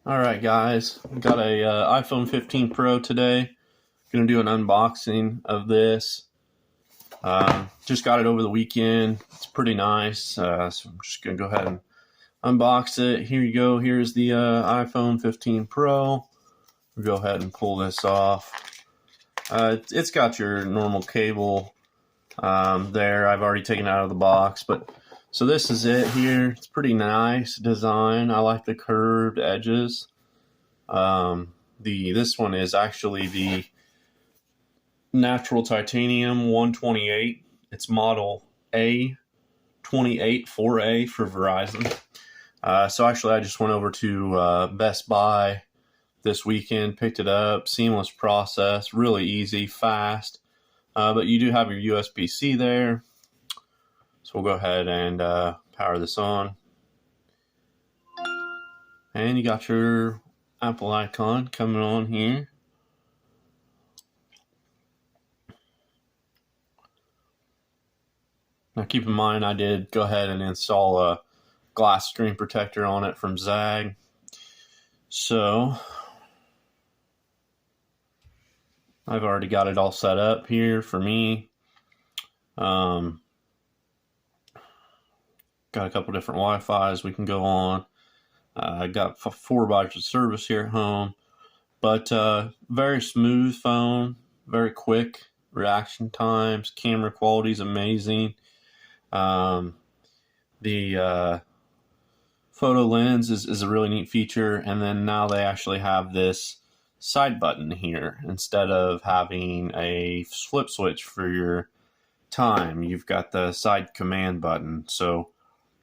Alright guys, got a iPhone 15 Pro today. Gonna do an unboxing of this. Just got it over the weekend. It's pretty nice, so I'm just gonna go ahead and unbox it. Here you go. Here's the iPhone 15 Pro. We'll go ahead and pull this off. It's got your normal cable there. I've already taken it out of the box, but so this is it here. It's pretty nice design. I like the curved edges. This one is actually the natural titanium 128. It's model A284A for Verizon. So actually I just went over to Best Buy this weekend, picked it up. Seamless process, really easy, fast. But you do have your USB-C there. So we'll go ahead and power this on. And you got your Apple icon coming on here. Now keep in mind I did go ahead and install a glass screen protector on it from Zag. So I've already got it all set up here for me. Got a couple different Wi-Fi's we can go on. I got 4 bars of service here at home, but very smooth phone, very quick reaction times. Camera quality is amazing. The photo lens is a really neat feature, and then now they actually have this side button here instead of having a flip switch for your time. You've got the side command button, so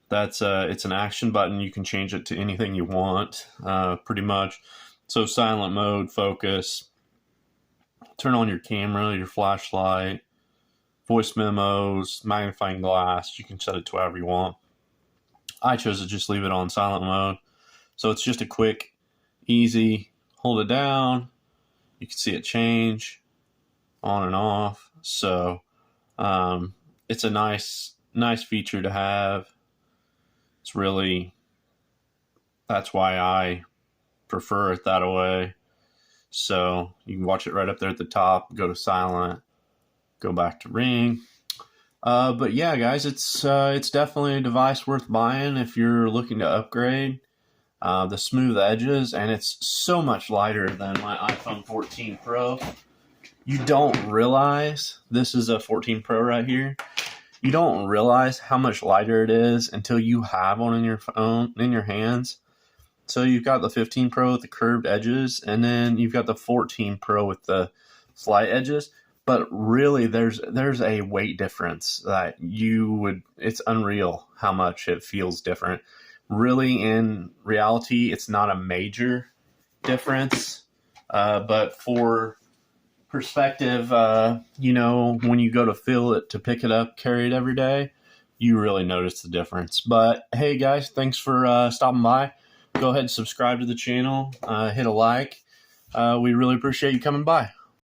that's it's an action button. You can change it to anything you want, pretty much. So silent mode, focus, turn on your camera, your flashlight, voice memos, magnifying glass. You can set it to however you want. I chose to just leave it on silent mode. So it's just a quick, easy, hold it down. You can see it change on and off. So it's a nice feature to have. It's really, that's why I prefer it that way. So you can watch it right up there at the top, go to silent, go back to ring. But yeah, guys, it's definitely a device worth buying if you're looking to upgrade. The smooth edges, and it's so much lighter than my iPhone 14 Pro. You don't realize this is a 14 Pro right here. You don't realize how much lighter it is until you have one in your phone, in your hands. So you've got the 15 Pro with the curved edges, and then you've got the 14 Pro with the slight edges. But really, there's a weight difference that it's unreal how much it feels different. Really, in reality, it's not a major difference. But for perspective, when you go to pick it up, carry it every day, you really notice the difference. But hey guys, thanks for stopping by. Go ahead and subscribe to the channel, hit a like. We really appreciate you coming by.